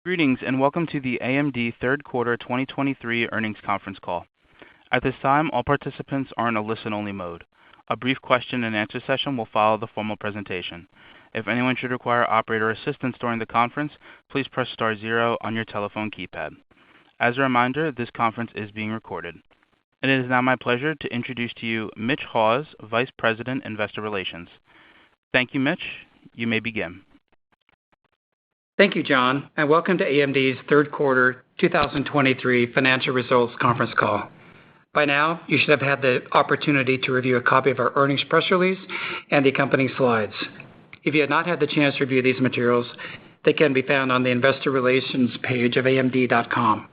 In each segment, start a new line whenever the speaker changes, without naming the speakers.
Greetings and welcome to the AMD third quarter 2023 earnings conference call. At this time, all participants are in a listen-only mode. A brief question-and-answer session will follow the formal presentation. If anyone should require operator assistance during the conference, please press star zero on your telephone keypad. As a reminder, this conference is being recorded. It is now my pleasure to introduce to you Mitch Haws, Vice President, Investor Relations. Thank you, Mitch. You may begin.
Thank you, John, and welcome to AMD's third quarter 2023 financial results conference call. By now, you should have had the opportunity to review a copy of our earnings press release and the accompanying slides. If you have not had the chance to review these materials, they can be found on the Investor Relations page of AMD.com.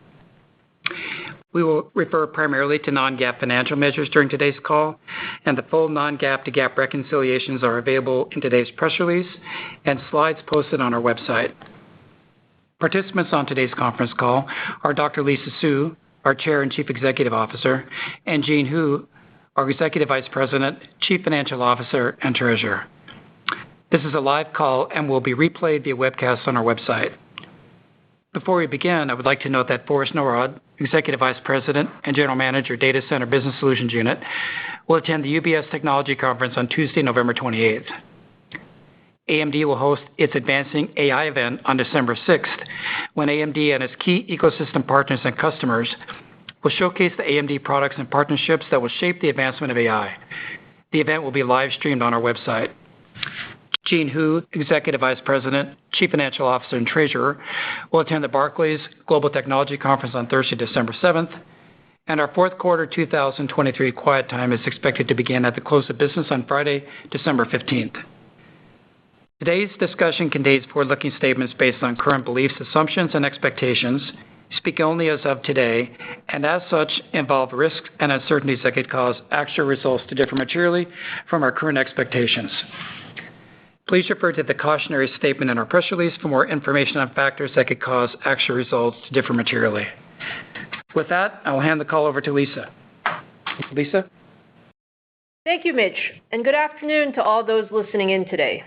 We will refer primarily to non-GAAP financial measures during today's call, and the full non-GAAP to GAAP reconciliations are available in today's press release and slides posted on our website. Participants on today's conference call are Dr. Lisa Su, our Chair and Chief Executive Officer, and Jean Hu, our Executive Vice President, Chief Financial Officer, and Treasurer. This is a live call and will be replayed via webcast on our website. Before we begin, I would like to note that Forrest Norrod, Executive Vice President and General Manager, Data Center Business Solutions Unit, will attend the UBS Technology Conference on Tuesday, November 28th. AMD will host its Advancing AI event on December 6th, when AMD and its key ecosystem partners and customers will showcase the AMD products and partnerships that will shape the advancement of AI. The event will be live-streamed on our website. Jean Hu, Executive Vice President, Chief Financial Officer, and Treasurer, will attend the Barclays Global Technology Conference on Thursday, December 7th, and our fourth quarter 2023 quiet time is expected to begin at the close of business on Friday, December 15th. Today's discussion contains forward-looking statements based on current beliefs, assumptions, and expectations, speak only as of today, and as such involve risks and uncertainties that could cause actual results to differ materially from our current expectations. Please refer to the cautionary statement in our press release for more information on factors that could cause actual results to differ materially. With that, I will hand the call over to Lisa. Lisa?
Thank you, Mitch, and good afternoon to all those listening in today.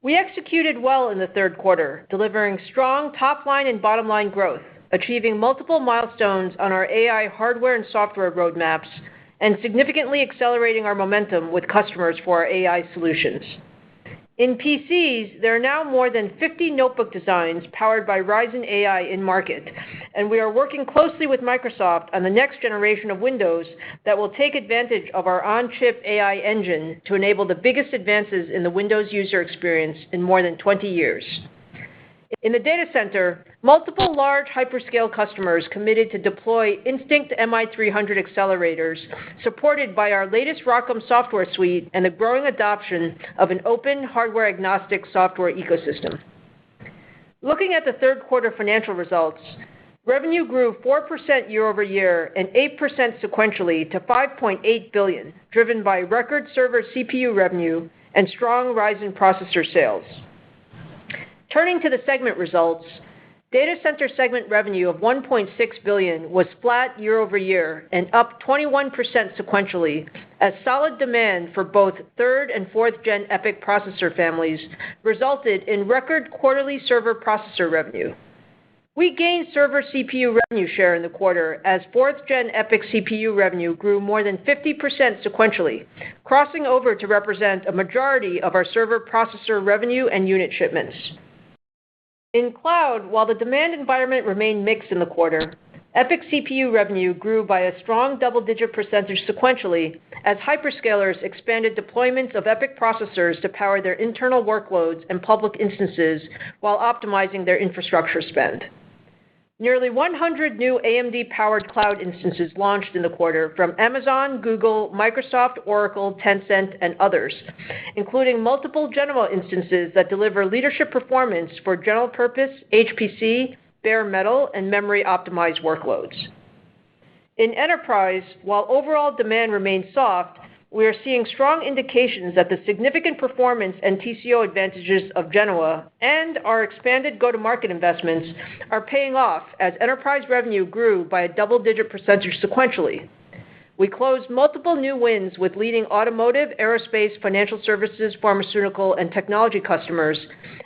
We executed well in the third quarter, delivering strong top-line and bottom-line growth, achieving multiple milestones on our AI hardware and software roadmaps, and significantly accelerating our momentum with customers for our AI solutions. In PCs, there are now more than 50 notebook designs powered by Ryzen AI in market, and we are working closely with Microsoft on the next generation of Windows that will take advantage of our on-chip AI engine to enable the biggest advances in the Windows user experience in more than 20 years. In the data center, multiple large hyperscale customers committed to deploy Instinct MI300 accelerators supported by our latest ROCm software suite and the growing adoption of an open hardware-agnostic software ecosystem. Looking at the third quarter financial results, revenue grew 4% year-over-year and 8% sequentially to $5.8 billion, driven by record server CPU revenue and strong Ryzen processor sales. Turning to the segment results, Data Center segment revenue of $1.6 billion was flat year-over-year and up 21% sequentially as solid demand for both 3rd and 4th Gen EPYC processor families resulted in record quarterly server processor revenue. We gained server CPU revenue share in the quarter as 4th Gen EPYC CPU revenue grew more than 50% sequentially, crossing over to represent a majority of our server processor revenue and unit shipments. In cloud, while the demand environment remained mixed in the quarter, EPYC CPU revenue grew by a strong double-digit percentage sequentially as hyperscalers expanded deployments of EPYC processors to power their internal workloads and public instances while optimizing their infrastructure spend. Nearly 100 new AMD-powered cloud instances launched in the quarter from Amazon, Google, Microsoft, Oracle, Tencent, and others, including multiple Genoa instances that deliver leadership performance for general-purpose, HPC, bare metal, and memory-optimized workloads. In enterprise, while overall demand remains soft, we are seeing strong indications that the significant performance and TCO advantages of Genoa and our expanded go-to-market investments are paying off as enterprise revenue grew by a double-digit percentage sequentially. We closed multiple new wins with leading automotive, aerospace, financial services, pharmaceutical, and technology customers,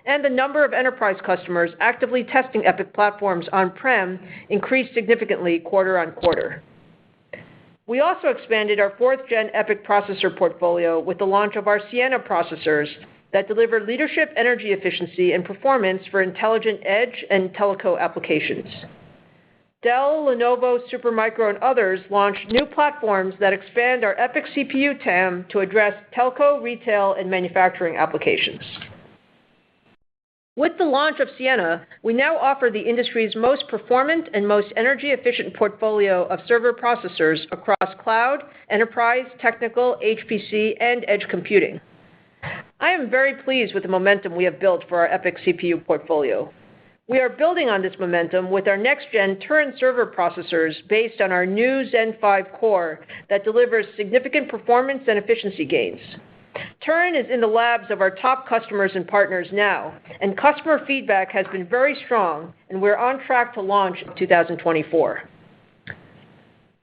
and the number of enterprise customers actively testing EPYC platforms on-prem increased significantly quarter on quarter. We also expanded our 4th-gen EPYC processor portfolio with the launch of our Siena processors that deliver leadership energy efficiency and performance for intelligent edge and telco applications. Dell, Lenovo, Supermicro, and others launched new platforms that expand our EPYC CPU TAM to address telco, retail, and manufacturing applications. With the launch of Siena, we now offer the industry's most performant and most energy-efficient portfolio of server processors across cloud, enterprise, technical, HPC, and edge computing. I am very pleased with the momentum we have built for our EPYC CPU portfolio. We are building on this momentum with our next-gen Turin server processors based on our new Zen 5 core that delivers significant performance and efficiency gains. Turin is in the labs of our top customers and partners now, and customer feedback has been very strong, and we're on track to launch in 2024.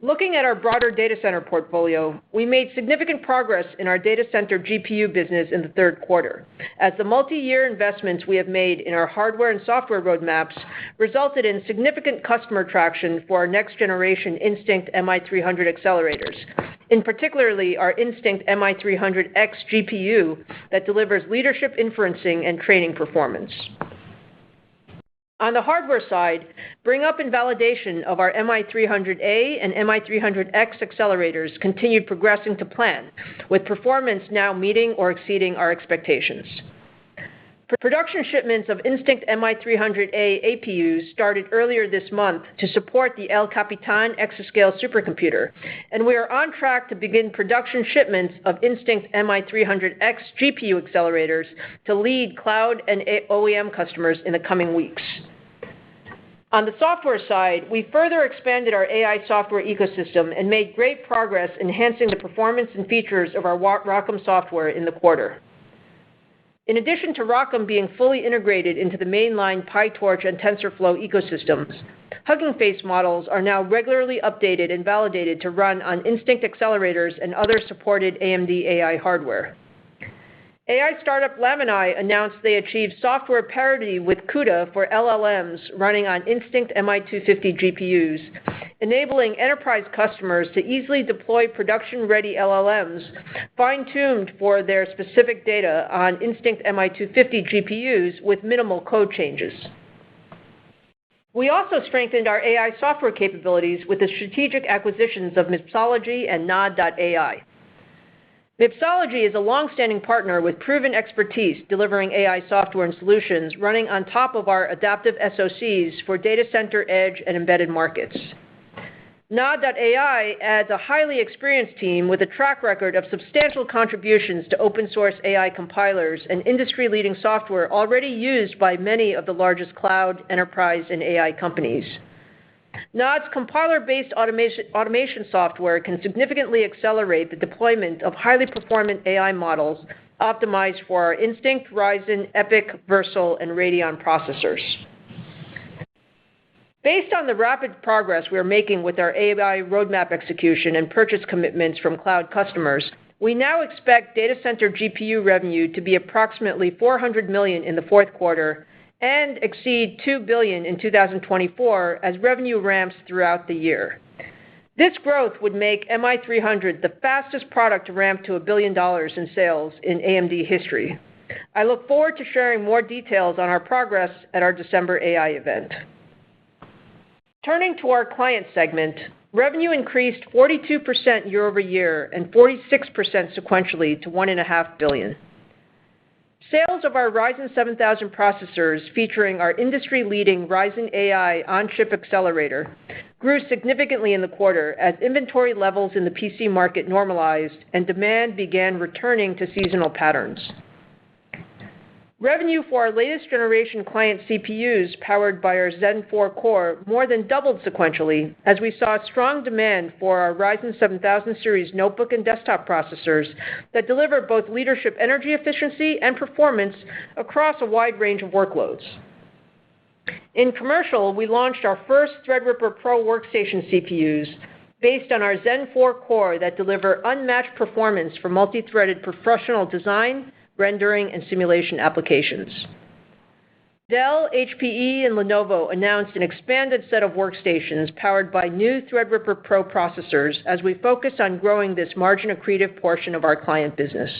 Looking at our broader data center portfolio, we made significant progress in our data center GPU business in the third quarter, as the multi-year investments we have made in our hardware and software roadmaps resulted in significant customer traction for our next-generation Instinct MI300 accelerators, in particularly our Instinct MI300X GPU that delivers leadership inferencing and training performance. On the hardware side, bring up and validation of our MI300A and MI300X accelerators continued progressing to plan, with performance now meeting or exceeding our expectations. Production shipments of Instinct MI300A APUs started earlier this month to support the El Capitan exascale supercomputer, and we are on track to begin production shipments of Instinct MI300X GPU accelerators to lead cloud and OEM customers in the coming weeks. On the software side, we further expanded our AI software ecosystem and made great progress enhancing the performance and features of our ROCm software in the quarter. In addition to ROCm being fully integrated into the mainline PyTorch and TensorFlow ecosystems, Hugging Face models are now regularly updated and validated to run on Instinct accelerators and other supported AMD AI hardware. AI startup Lamini announced they achieved software parity with CUDA for LLMs running on Instinct MI250 GPUs, enabling enterprise customers to easily deploy production-ready LLMs fine-tuned for their specific data on Instinct MI250 GPUs with minimal code changes. We also strengthened our AI software capabilities with the strategic acquisitions of Mipsology and Nod.ai. Mipsology is a long-standing partner with proven expertise delivering AI software and solutions running on top of our adaptive SoCs for data center, edge, and embedded markets. Nod.ai adds a highly experienced team with a track record of substantial contributions to open-source AI compilers and industry-leading software already used by many of the largest cloud, enterprise, and AI companies. Nod's compiler-based automation software can significantly accelerate the deployment of highly performant AI models optimized for our Instinct, Ryzen, EPYC, Versal, and Radeon processors. Based on the rapid progress we are making with our AI roadmap execution and purchase commitments from cloud customers, we now expect data center GPU revenue to be approximately $400 million in the fourth quarter and exceed $2 billion in 2024 as revenue ramps throughout the year. This growth would make MI300 the fastest product to ramp to $1 billion in sales in AMD history. I look forward to sharing more details on our progress at our December AI event. Turning to our client segment, revenue increased 42% year over year and 46% sequentially to $1.5 billion. Sales of our Ryzen 7000 processors featuring our industry-leading Ryzen AI on-chip accelerator grew significantly in the quarter as inventory levels in the PC market normalized and demand began returning to seasonal patterns. Revenue for our latest generation client CPUs powered by our Zen 4 core more than doubled sequentially as we saw strong demand for our Ryzen 7000 series notebook and desktop processors that deliver both leadership energy efficiency and performance across a wide range of workloads. In commercial, we launched our first Threadripper Pro workstation CPUs, based on our Zen 4 core that deliver unmatched performance for multi-threaded professional design, rendering, and simulation applications. Dell, HPE, and Lenovo announced an expanded set of workstations powered by new Threadripper Pro processors as we focus on growing this margin-accretive portion of our client business.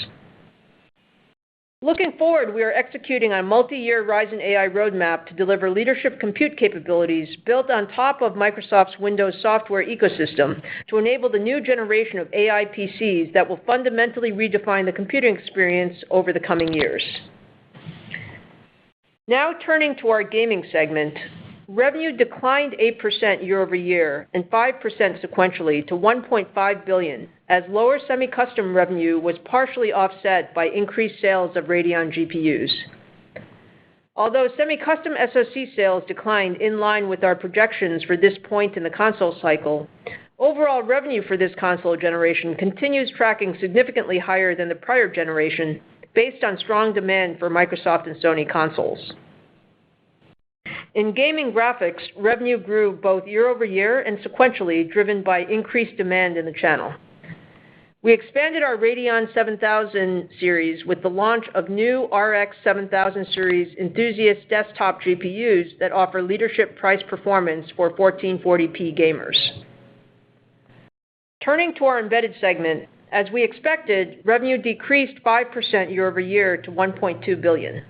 Looking forward, we are executing on a multi-year Ryzen AI roadmap to deliver leadership compute capabilities built on top of Microsoft's Windows software ecosystem to enable the new generation of AI PCs that will fundamentally redefine the computing experience over the coming years. Now turning to our gaming segment, revenue declined 8% year over year and 5% sequentially to $1.5 billion, as lower semi-custom revenue was partially offset by increased sales of Radeon GPUs. Although semi-custom SoC sales declined in line with our projections for this point in the console cycle, overall revenue for this console generation continues tracking significantly higher than the prior generation based on strong demand for Microsoft and Sony consoles. In gaming graphics, revenue grew both year over year and sequentially, driven by increased demand in the channel. We expanded our Radeon 7000 series with the launch of new RX 7000 series enthusiast desktop GPUs that offer leadership price performance for 1440p gamers. Turning to our embedded segment, as we expected, revenue decreased 5% year over year to $1.2 billion.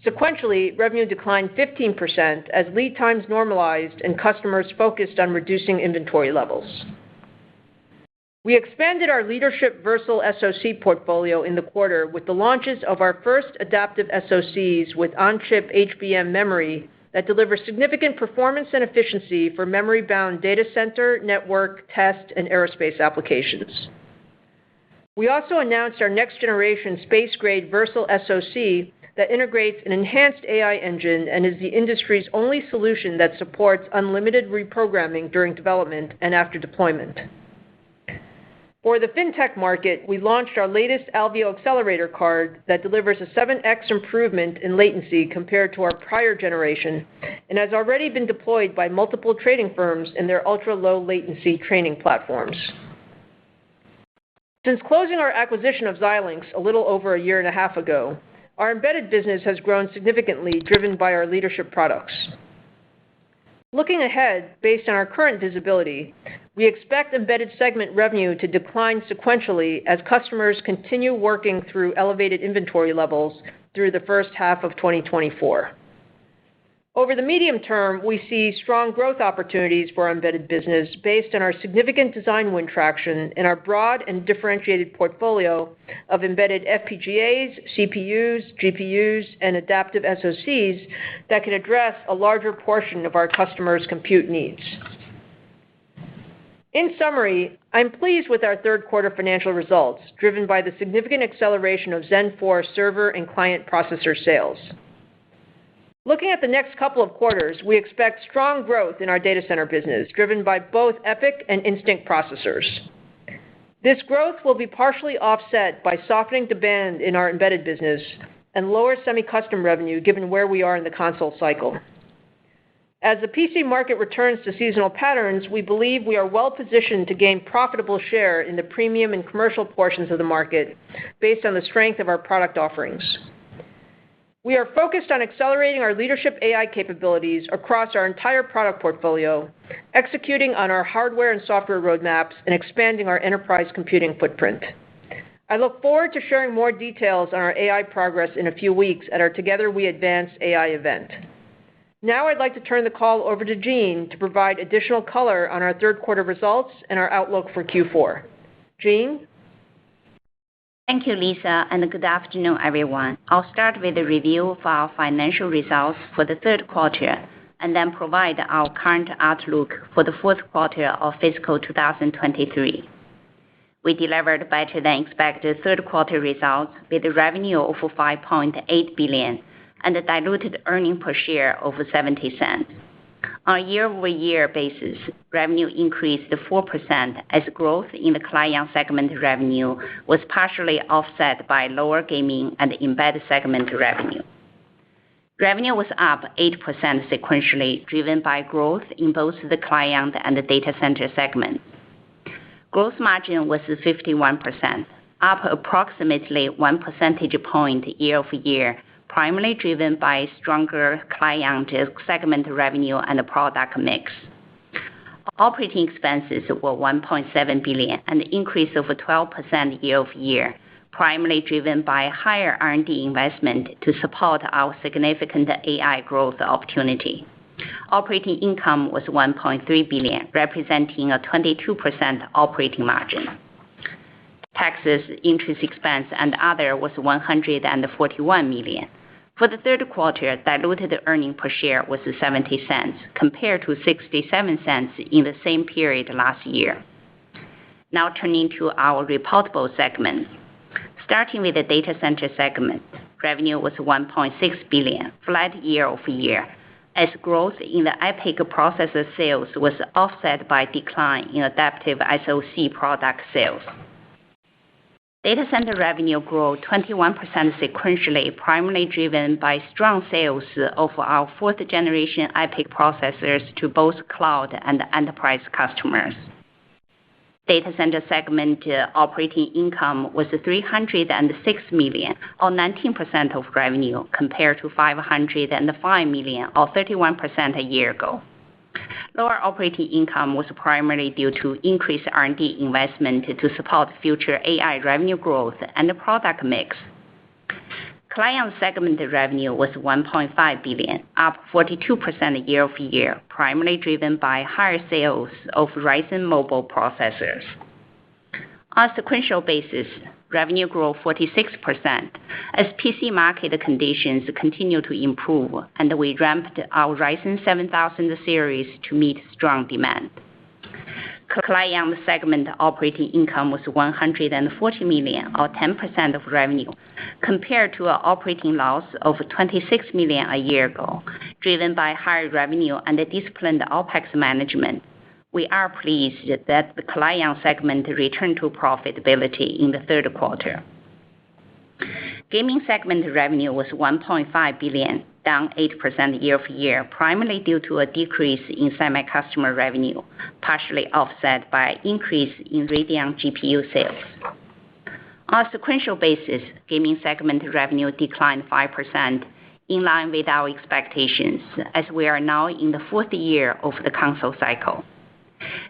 Sequentially, revenue declined 15% as lead times normalized and customers focused on reducing inventory levels. We expanded our leadership Versal SoC portfolio in the quarter with the launches of our first adaptive SoCs with on-chip HBM memory that deliver significant performance and efficiency for memory-bound data center, network, test, and aerospace applications. We also announced our next-generation space-grade Versal SoC that integrates an enhanced AI engine and is the industry's only solution that supports unlimited reprogramming during development and after deployment. For the fintech market, we launched our latest Alveo accelerator card that delivers a 7x improvement in latency compared to our prior generation and has already been deployed by multiple trading firms in their ultra-low latency training platforms. Since closing our acquisition of Xilinx a little over a year and a half ago, our embedded business has grown significantly, driven by our leadership products. Looking ahead, based on our current visibility, we expect embedded segment revenue to decline sequentially as customers continue working through elevated inventory levels through the first half of 2024. Over the medium term, we see strong growth opportunities for our embedded business based on our significant design win traction and our broad and differentiated portfolio of embedded FPGAs, CPUs, GPUs, and adaptive SoCs that can address a larger portion of our customers' compute needs. In summary, I'm pleased with our third quarter financial results, driven by the significant acceleration of Zen 4 server and client processor sales. Looking at the next couple of quarters, we expect strong growth in our data center business, driven by both EPYC and Instinct processors. This growth will be partially offset by softening demand in our embedded business and lower semi-custom revenue, given where we are in the console cycle. As the PC market returns to seasonal patterns, we believe we are well positioned to gain profitable share in the premium and commercial portions of the market based on the strength of our product offerings. We are focused on accelerating our leadership AI capabilities across our entire product portfolio, executing on our hardware and software roadmaps, and expanding our enterprise computing footprint. I look forward to sharing more details on our AI progress in a few weeks at our Together We Advance AI event. Now I'd like to turn the call over to Jean to provide additional color on our third quarter results and our outlook for Q4. Jean?
Thank you, Lisa, and good afternoon, everyone. I'll start with a review of our financial results for the third quarter and then provide our current outlook for the fourth quarter of fiscal 2023. We delivered better than expected third quarter results with a revenue of $5.8 billion and a diluted earnings per share of 70 cents. On a year-over-year basis, revenue increased 4% as growth in the client segment revenue was partially offset by lower gaming and embedded segment revenue. Revenue was up 8% sequentially, driven by growth in both the client and the data center segments. Gross margin was 51%, up approximately 1 percentage point year-over-year, primarily driven by stronger client segment revenue and product mix. Operating expenses were $1.7 billion, an increase of 12% year-over-year, primarily driven by higher R&D investment to support our significant AI growth opportunity. Operating income was $1.3 billion, representing a 22% operating margin. Taxes, interest expense, and other was $141 million. For the third quarter, diluted earnings per share was 70 cents, compared to 67 cents in the same period last year. Now turning to our reportable segments. Starting with the data center segment, revenue was $1.6 billion, flat year-over-year, as growth in the EPYC processor sales was offset by decline in adaptive SoC product sales. Data center revenue grew 21% sequentially, primarily driven by strong sales of our fourth-generation EPYC processors to both cloud and enterprise customers. Data center segment operating income was $306 million, or 19% of revenue, compared to $505 million, or 31% a year ago. Lower operating income was primarily due to increased R&D investment to support future AI revenue growth and the product mix. Client segment revenue was $1.5 billion, up 42% year-over-year, primarily driven by higher sales of Ryzen mobile processors. On a sequential basis, revenue grew 46% as PC market conditions continue to improve, and we ramped our Ryzen 7000 series to meet strong demand. Client segment operating income was $140 million, or 10% of revenue, compared to an operating loss of $26 million a year ago, driven by higher revenue and disciplined OpEx management. We are pleased that the client segment returned to profitability in the third quarter. Gaming segment revenue was $1.5 billion, down 8% year-over-year, primarily due to a decrease in semi-custom revenue, partially offset by an increase in Radeon GPU sales. On a sequential basis, gaming segment revenue declined 5%, in line with our expectations, as we are now in the fourth year of the console cycle.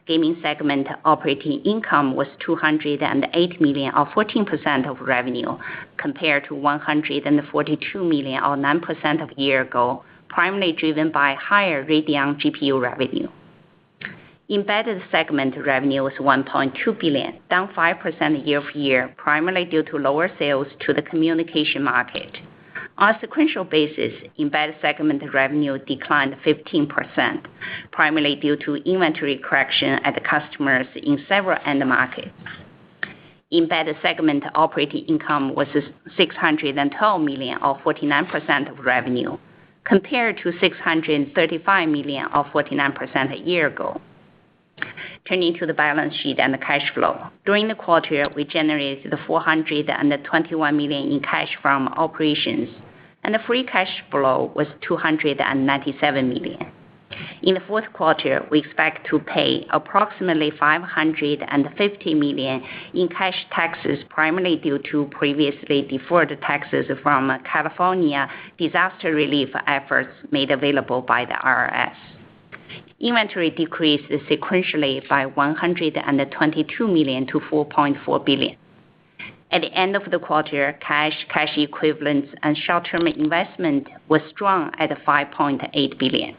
Gaming segment operating income was $208 million, or 14% of revenue, compared to $142 million, or 9% a year ago, primarily driven by higher Radeon GPU revenue. Embedded segment revenue was $1.2 billion, down 5% year-over-year, primarily due to lower sales to the communication market. On a sequential basis, embedded segment revenue declined 15%, primarily due to inventory correction at customers in several end markets. Embedded segment operating income was $612 million, or 49% of revenue, compared to $635 million, or 49% a year ago. Turning to the balance sheet and the cash flow. During the quarter, we generated $421 million in cash from operations, and the free cash flow was $297 million. In the fourth quarter, we expect to pay approximately $550 million in cash taxes, primarily due to previously deferred taxes from California disaster relief efforts made available by the IRS. Inventory decreased sequentially by $122 million to $4.4 billion. At the end of the quarter, cash equivalents, and short-term investment was strong at $5.8 billion.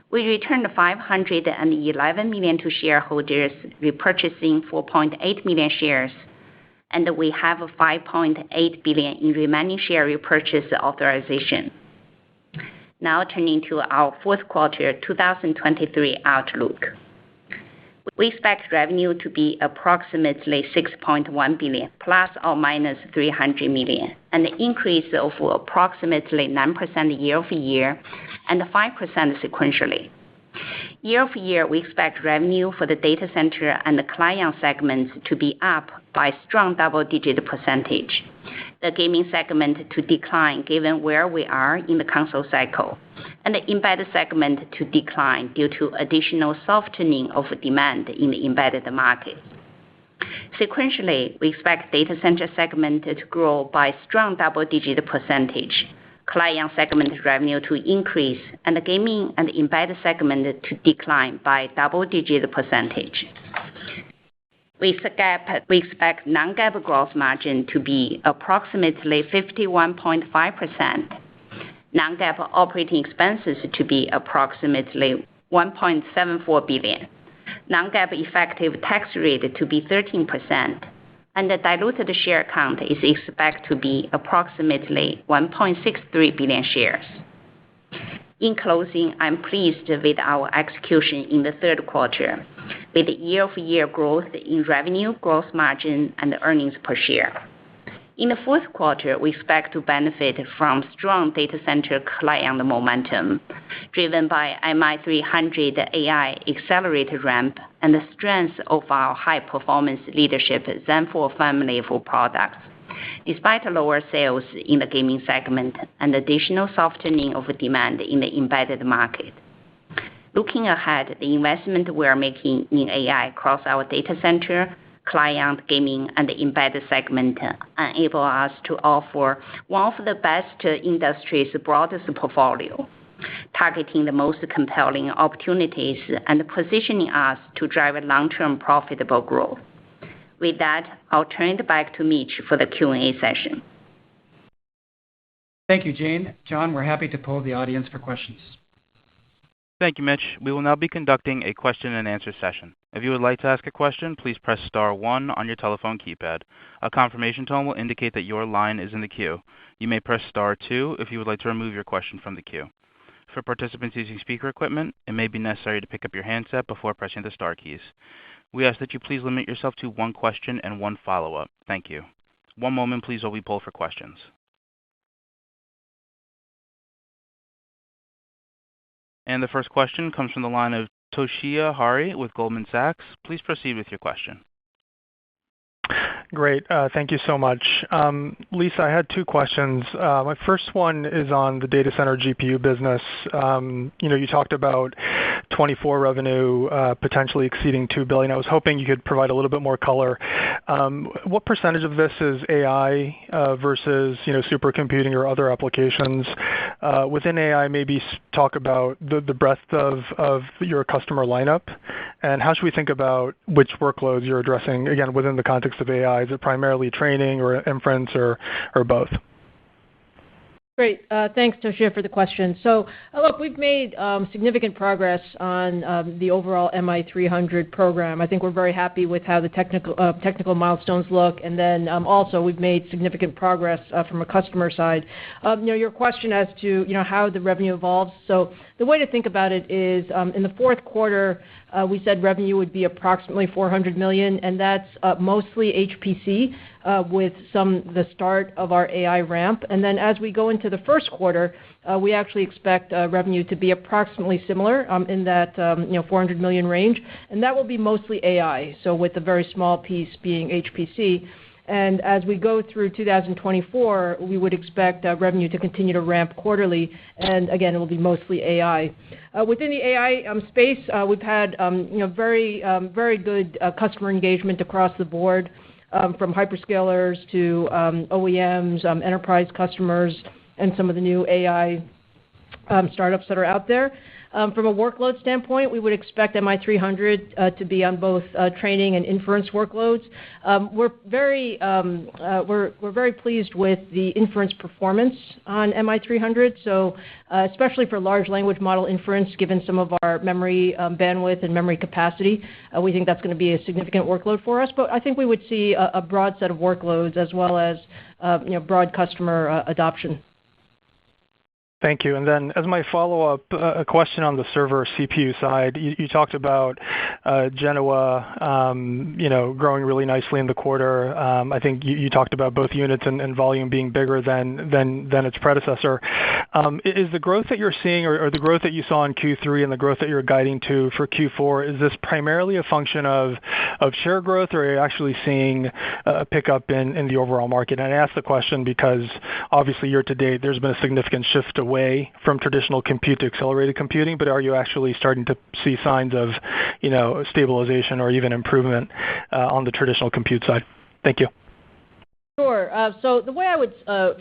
We returned $511 million to shareholders, repurchasing 4.8 million shares, and we have $5.8 billion in remaining share repurchase authorization. Now turning to our fourth quarter 2023 outlook. We expect revenue to be approximately $6.1 billion, ±$300 million, an increase of approximately 9% year-over-year and 5% sequentially. Year-over-year, we expect revenue for the data center and the client segments to be up by strong double-digit percentage. The gaming segment to decline given where we are in the console cycle, and the embedded segment to decline due to additional softening of demand in the embedded market. Sequentially, we expect data center segment to grow by strong double-digit percentage, client segment revenue to increase, and the gaming and embedded segment to decline by double-digit percentage. We expect non-GAAP gross margin to be approximately 51.5%, non-GAAP operating expenses to be approximately $1.74 billion, non-GAAP effective tax rate to be 13%, and the diluted share count is expected to be approximately 1.63 billion shares. In closing, I'm pleased with our execution in the third quarter, with year-over-year growth in revenue, gross margin, and earnings per share. In the fourth quarter, we expect to benefit from strong data center client momentum, driven by MI300 AI accelerator ramp and the strength of our high-performance leadership Zen 4 family of products, despite lower sales in the gaming segment and additional softening of demand in the embedded market. Looking ahead, the investment we are making in AI across our data center, client, gaming, and embedded segment enable us to offer one of the best industry's broadest portfolio, targeting the most compelling opportunities and positioning us to drive long-term profitable growth. With that, I'll turn it back to Mitch for the Q&A session.
Thank you, Jane. John, we're happy to poll the audience for questions.
Thank you, Mitch. We will now be conducting a question-and-answer session. If you would like to ask a question, please press star one on your telephone keypad. A confirmation tone will indicate that your line is in the queue. You may press star two if you would like to remove your question from the queue. For participants using speaker equipment, it may be necessary to pick up your handset before pressing the star keys. We ask that you please limit yourself to one question and one follow-up. Thank you. One moment, please, while we poll for questions. And the first question comes from the line of Toshiya Hari with Goldman Sachs. Please proceed with your question.
Great. Thank you so much. Lisa, I had two questions. My first one is on the data center GPU business. You talked about 2024 revenue potentially exceeding $2 billion. I was hoping you could provide a little bit more color. What percentage of this is AI versus supercomputing or other applications? Within AI, maybe talk about the breadth of your customer lineup, and how should we think about which workloads you're addressing, again, within the context of AI? Is it primarily training or inference or both?
Great. Thanks, Toshiya, for the question. So, look, we've made significant progress on the overall MI300 program. I think we're very happy with how the technical milestones look, and then also we've made significant progress from a customer side. Your question as to how the revenue evolves. So the way to think about it is in the fourth quarter, we said revenue would be approximately $400 million, and that's mostly HPC with the start of our AI ramp. And then as we go into the first quarter, we actually expect revenue to be approximately similar in that $400 million range, and that will be mostly AI, so with a very small piece being HPC. And as we go through 2024, we would expect revenue to continue to ramp quarterly, and again, it will be mostly AI. Within the AI space, we've had very good customer engagement across the board, from hyperscalers to OEMs, enterprise customers, and some of the new AI startups that are out there. From a workload standpoint, we would expect MI300 to be on both training and inference workloads. We're very pleased with the inference performance on MI300, so especially for large language model inference, given some of our memory bandwidth and memory capacity, we think that's going to be a significant workload for us. But I think we would see a broad set of workloads as well as broad customer adoption.
Thank you. And then as my follow-up, a question on the server CPU side. You talked about Genoa, growing really nicely in the quarter. I think you talked about both units and volume being bigger than its predecessor. Is the growth that you're seeing, or the growth that you saw in Q3 and the growth that you're guiding to for Q4, is this primarily a function of share growth, or are you actually seeing a pickup in the overall market? And I ask the question because obviously year to date there's been a significant shift away away from traditional compute to accelerated computing, but are you actually starting to see signs of, stabilization or even improvement on the traditional compute side? Thank you.
Sure. So the way I would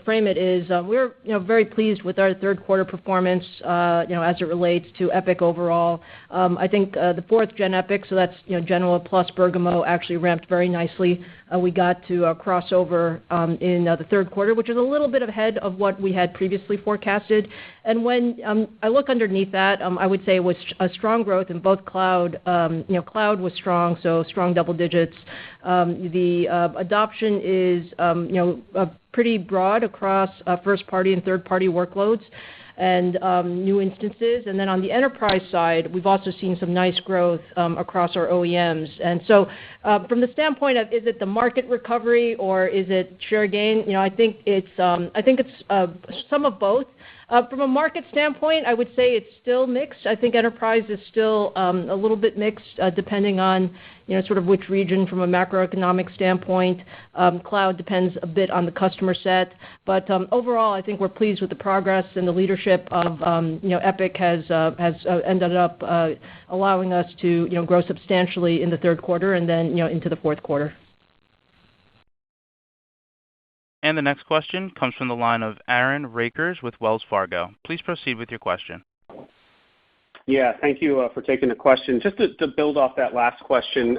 frame it is we're very pleased with our third quarter performance as it relates to EPYC overall. I think the 4th Gen EPYC, so that's Genoa plus Bergamo, actually ramped very nicely. We got to crossover in the third quarter, which is a little bit ahead of what we had previously forecasted. And when I look underneath that, I would say it was a strong growth in both cloud. Cloud was strong, so strong double digits. The adoption is pretty broad across first-party and third-party workloads and new instances. And then on the enterprise side, we've also seen some nice growth across our OEMs. And so from the standpoint of is it the market recovery or is it share gain, I think it's some of both. From a market standpoint, I would say it's still mixed. I think enterprise is still a little bit mixed depending on sort of which region from a macroeconomic standpoint. Cloud depends a bit on the customer set. But overall, I think we're pleased with the progress and the leadership of EPYC has ended up allowing us to grow substantially in the third quarter and then into the fourth quarter.
And the next question comes from the line of Aaron Rakers with Wells Fargo. Please proceed with your question.
Yeah, thank you for taking the question. Just to build off that last question,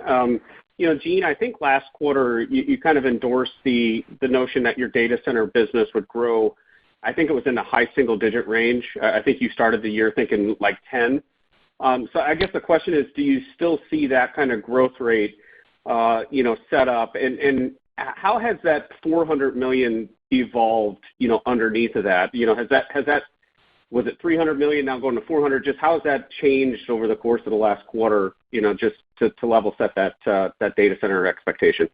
Jean, I think last quarter you kind of endorsed the notion that your data center business would grow. I think it was in the high single-digit range. I think you started the year thinking like 10. So I guess the question is, do you still see that kind of growth rate, set up? And how has that $400 million evolved, underneath of that? Was it $300 million now going to $400 million? Just how has that changed over the course of the last quarter, just to level set that data center expectation?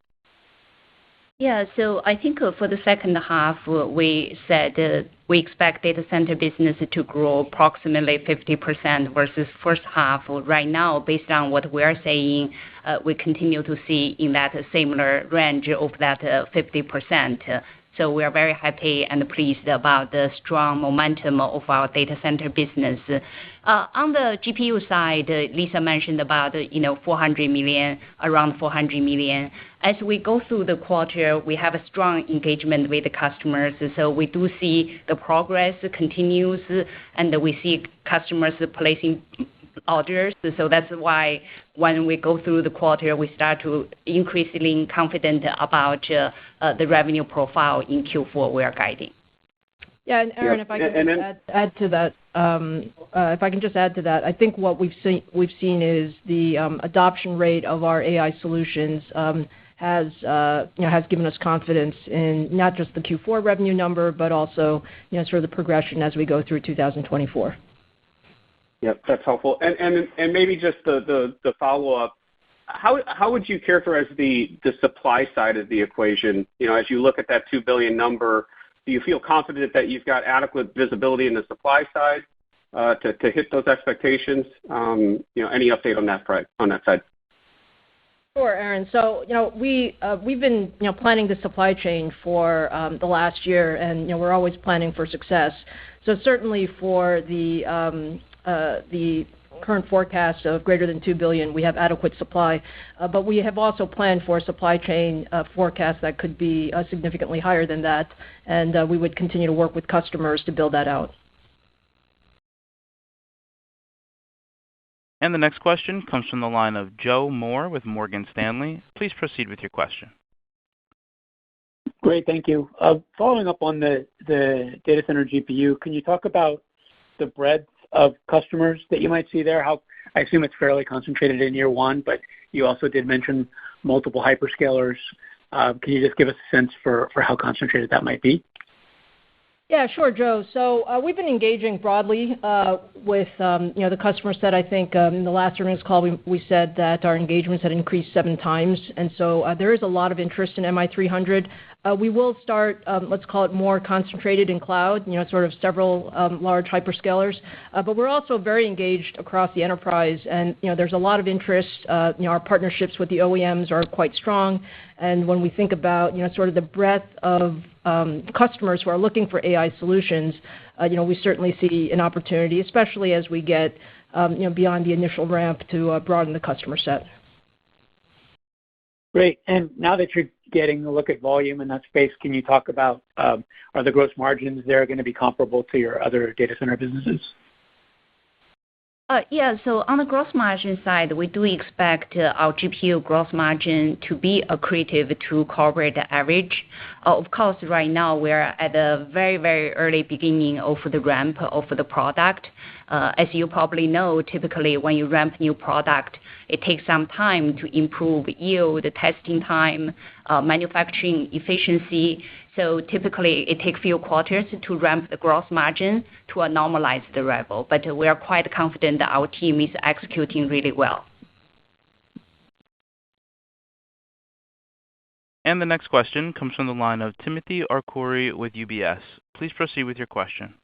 Yeah, so I think for the second half, we said we expect data center business to grow approximately 50% versus first half. Right now, based on what we are saying, we continue to see in that similar range of that 50%. So we are very happy and pleased about the strong momentum of our data center business. On the GPU side, Lisa mentioned about $400 million, around $400 million. As we go through the quarter, we have a strong engagement with the customers. So we do see the progress continues, and we see customers placing orders. So that's why when we go through the quarter, we start to increasingly confident about the revenue profile in Q4 we are guiding.
Yeah, and Aaron, if I can add to that, I think what we've seen is the adoption rate of our AI solutions has given us confidence in not just the Q4 revenue number, but also sort of the progression as we go through 2024.
Yep, that's helpful. And maybe just the follow-up, how would you characterize the supply side of the equation? As you look at that $2 billion number, do you feel confident that you've got adequate visibility in the supply side to hit those expectations? Any update on that side?
Sure, Aaron. So, we've been, planning the supply chain for the last year, and, we're always planning for success. So certainly for the current forecast of greater than $2 billion, we have adequate supply. But we have also planned for a supply chain forecast that could be significantly higher than that, and we would continue to work with customers to build that out.
And the next question comes from the line of Joe Moore with Morgan Stanley. Please proceed with your question.
Great, thank you. Following up on the data center GPU, can you talk about the breadth of customers that you might see there? I assume it's fairly concentrated in year one, but you also did mention multiple hyperscalers. Can you just give us a sense for how concentrated that might be?
Yeah, sure, Joe. So we've been engaging broadly with the customer set. I think in the last earnings call we said that our engagements had increased 7 times, and so there is a lot of interest in MI300. We will start, let's call it more concentrated in cloud, sort of several large hyperscalers. But we're also very engaged across the enterprise, and there's a lot of interest. Our partnerships with the OEMs are quite strong, and when we think about sort of the breadth of customers who are looking for AI solutions, we certainly see an opportunity, especially as we get beyond the initial ramp to broaden the customer set.
Great. And now that you're getting a look at volume in that space, can you talk about are the gross margins there going to be comparable to your other data center businesses?
Yeah. So on the gross margin side, we do expect our GPU gross margin to be accretive to corporate average. Of course, right now we're at a very, very early beginning of the ramp of the product. As you probably know, typically when you ramp new product, it takes some time to improve yield, testing time, manufacturing efficiency. So typically it takes a few quarters to ramp the gross margin to a normalized level. But we are quite confident that our team is executing really well.
And the next question comes from the line of Timothy Arcuri with UBS. Please proceed with your question.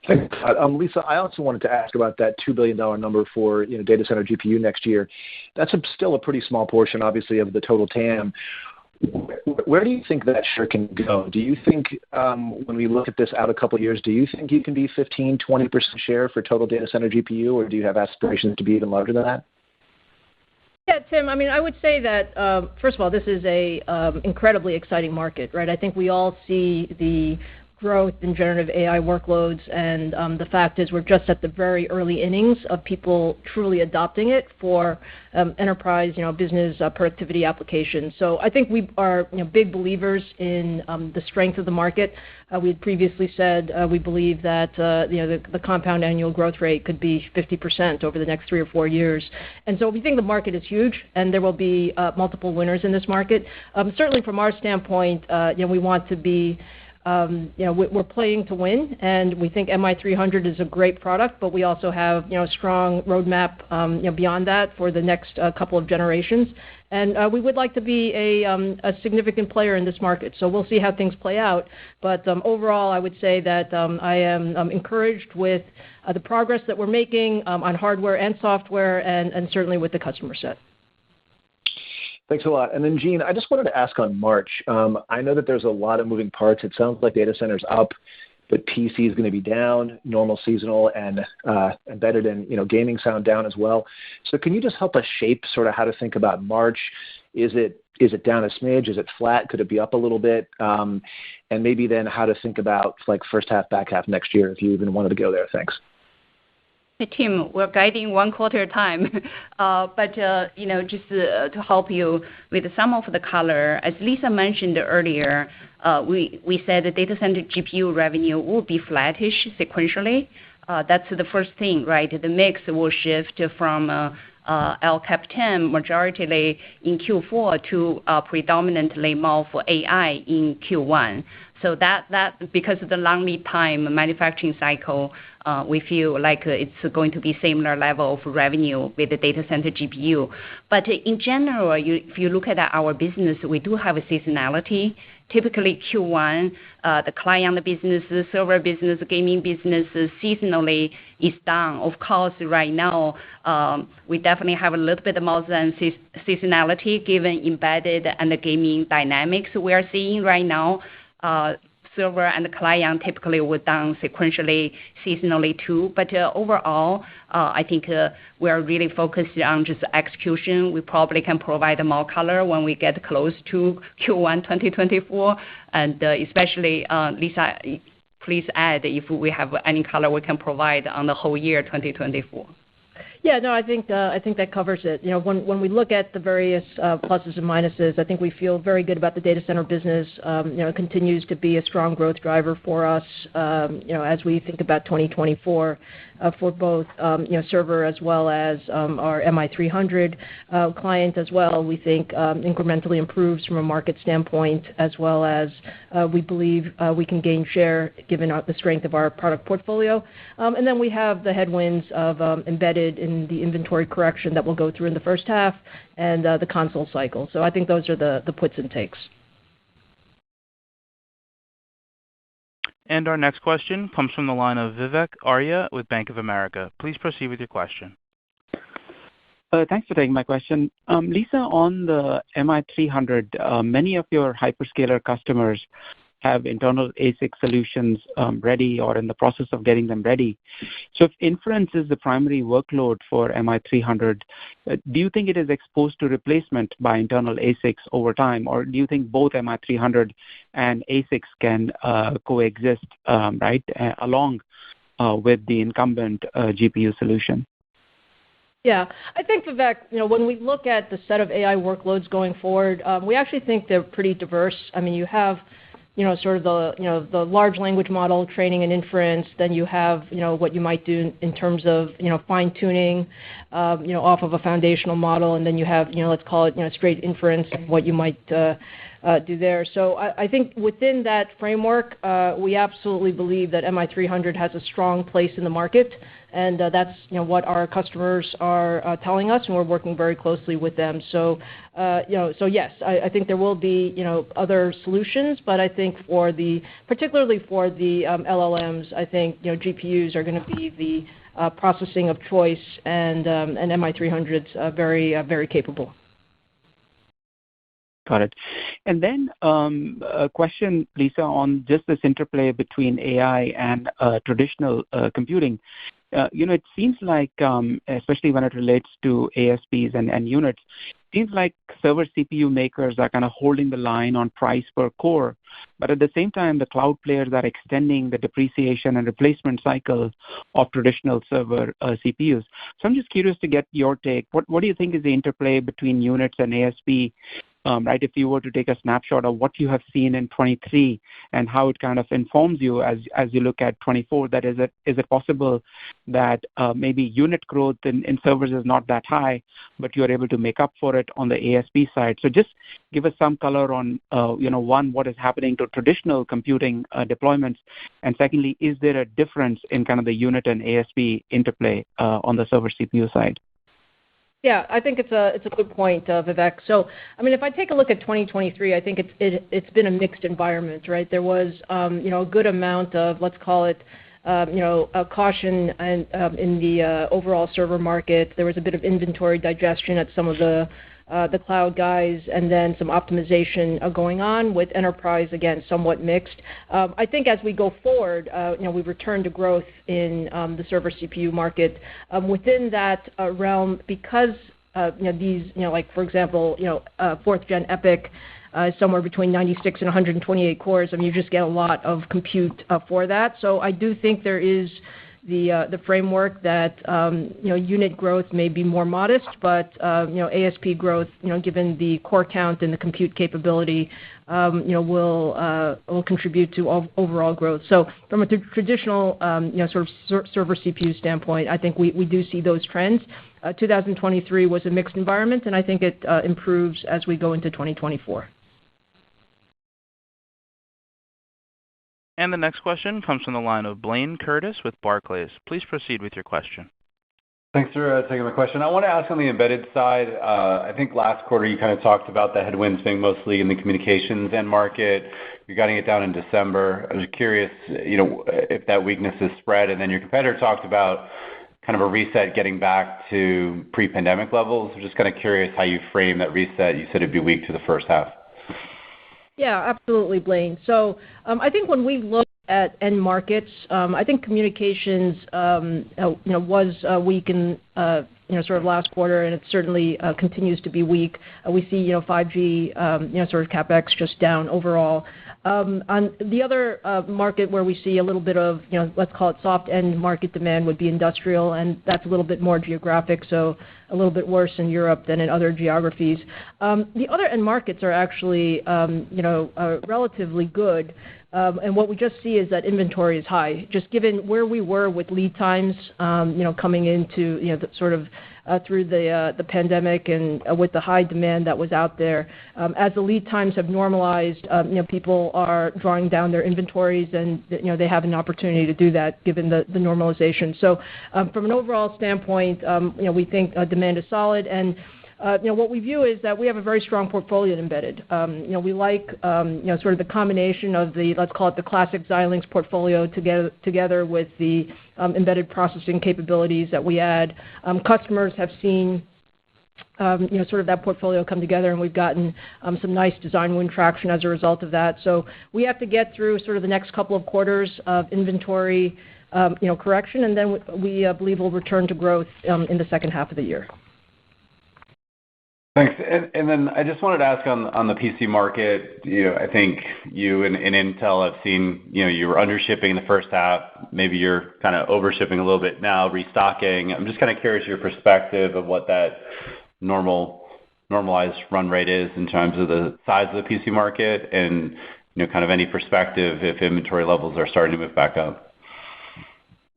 Thanks. Lisa, I also wanted to ask about that $2 billion number for data center GPU next year. That's still a pretty small portion, obviously, of the total TAM. Where do you think that share can go? Do you think when we look at this out a couple of years, do you think you can be 15-20% share for total data center GPU, or do you have aspirations to be even larger than that?
Yeah, Tim, I mean, I would say that, first of all, this is a incredibly exciting market, right? I think we all see the growth in generative AI workloads, and the fact is we're just at the very early innings of people truly adopting it for enterprise, business productivity applications. So I think we are big believers in the strength of the market. We had previously said we believe that the compound annual growth rate could be 50% over the next 3 or 4 years. And so we think the market is huge, and there will be multiple winners in this market. Certainly from our standpoint, we want to be we're playing to win, and we think MI300 is a great product, but we also have a strong roadmap beyond that for the next couple of generations. And we would like to be a significant player in this market. So we'll see how things play out. But overall, I would say that I am encouraged with the progress that we're making on hardware and software, and certainly with the customer set.
Thanks a lot. And then, Jean, I just wanted to ask on March. I know that there's a lot of moving parts. It sounds like data center's up, but PC is going to be down, normal seasonal, and embedded in gaming sound down as well. So can you just help us shape sort of how to think about March? Is it down a smidge? Is it flat? Could it be up a little bit? And maybe then how to think about like first half, back half next year, if you even wanted to go there. Thanks.
Hey, Tim, we're guiding one quarter at a time. But, just to help you with some of the color, as Lisa mentioned earlier, we said the data center GPU revenue will be flattish sequentially. That's the first thing, right? The mix will shift from El Capitan majority in Q4 to predominantly more for AI in Q1. So that because of the long lead time manufacturing cycle, we feel like it's going to be similar level of revenue with the data center GPU. But in general, if you look at our business, we do have a seasonality. Typically Q1, the client business, server business, gaming business seasonally is down. Of course, right now, we definitely have a little bit more than seasonality given embedded and the gaming dynamics we are seeing right now. Server and the client typically were down sequentially, seasonally too. But overall, I think we are really focused on just execution. We probably can provide more color when we get close to Q1 2024. And especially, Lisa, please add if we have any color we can provide on the whole year 2024.
Yeah, no, I think that covers it. When we look at the various pluses and minuses, I think we feel very good about the data center business. It continues to be a strong growth driver for us. As we think about 2024, for both server as well as our MI300 client as well, we think incrementally improves from a market standpoint, as well as we believe we can gain share given the strength of our product portfolio. And then we have the headwinds of embedded in the inventory correction that will go through in the first half and the console cycle. So I think those are the puts and takes.
And our next question comes from the line of Vivek Arya with Bank of America. Please proceed with your question.
Thanks for taking my question. Lisa, on the MI300, many of your hyperscaler customers have internal ASIC solutions ready or in the process of getting them ready. So if inference is the primary workload for MI300, do you think it is exposed to replacement by internal ASICs over time, or do you think both MI300 and ASICs can coexist, along with the incumbent GPU solution?
Yeah, I think, Vivek, when we look at the set of AI workloads going forward, we actually think they're pretty diverse. I mean, you have sort of the large language model training and inference. Then you have, what you might do in terms of, fine tuning, off of a foundational model. And then you have, let's call it, straight inference, what you might do there. So I think within that framework, we absolutely believe that MI300 has a strong place in the market. And that's what our customers are telling us, and we're working very closely with them. So yes, I think there will be other solutions, but I think particularly for the LLMs, I think GPUs are going to be the processing of choice, and MI300's very capable.
Got it. And then a question, Lisa, on just this interplay between AI and traditional computing. It seems like, especially when it relates to ASPs and units, seems like server CPU makers are kind of holding the line on price per core, but at the same time, the cloud players are extending the depreciation and replacement cycle of traditional server CPUs. So I'm just curious to get your take. What do you think is the interplay between units and ASP? If you were to take a snapshot of what you have seen in 23 and how it kind of informs you as you look at 24, that is it possible that maybe unit growth in servers is not that high, but you're able to make up for it on the ASP side? So just give us some color on, one, what is happening to traditional computing deployments, and secondly, is there a difference in kind of the unit and ASP interplay on the server CPU side?
Yeah, I think it's a good point, Vivek. So, I mean, if I take a look at 2023, I think it's been a mixed environment, right? There was, a good amount of, let's call it, a caution in the overall server market. There was a bit of inventory digestion at some of the cloud guys, and then some optimization going on with enterprise, again, somewhat mixed. I think as we go forward, we return to growth in the server CPU market. Within that realm, because these, like, for example, 4th Gen EPYC somewhere between 96 and 128 cores, I mean, you just get a lot of compute for that. So I do think there is the framework that unit growth may be more modest, but ASP growth, given the core count and the compute capability, will contribute to overall growth. So from a traditional sort of server CPU standpoint, I think we do see those trends. 2023 was a mixed environment, and I think it improves as we go into 2024.
And the next question comes from the line of Blayne Curtis with Barclays. Please proceed with your question.
Thanks for taking my question. I want to ask on the embedded side, I think last quarter you kind of talked about the headwinds being mostly in the communications end market. You're getting it down in December. I was curious, if that weakness is spread. And then your competitor talked about kind of a reset getting back to pre-pandemic levels. I'm just kind of curious how you frame that reset. You said it'd be weak to the first half.
Yeah, absolutely, Blayne. So I think when we look at end markets, I think communications, was weak in, sort of last quarter, and it certainly continues to be weak. We see, 5G, sort of CapEx just down overall. On the other market where we see a little bit of, let's call it soft end market demand would be industrial, and that's a little bit more geographic, so a little bit worse in Europe than in other geographies. The other end markets are actually, relatively good. And what we just see is that inventory is high, just given where we were with lead times, coming into, the sort of through the pandemic and with the high demand that was out there. As the lead times have normalized, people are drawing down their inventories, and they have an opportunity to do that given the normalization. So from an overall standpoint, we think demand is solid, and what we view is that we have a very strong portfolio in embedded. We like, sort of the combination of the, let's call it the classic Xilinx portfolio together with the embedded processing capabilities that we add. Customers have seen sort of that portfolio come together, and we've gotten some nice design win traction as a result of that. So we have to get through sort of the next couple of quarters of inventory, correction, and then we believe we'll return to growth in the second half of the year.
Thanks. And then I just wanted to ask on the PC market, I think you and Intel have seen, you were under shipping in the first half. Maybe you're kind of over shipping a little bit now, restocking. I'm just kind of curious your perspective of what that normalized run rate is in terms of the size of the PC market and, kind of any perspective if inventory levels are starting to move back up.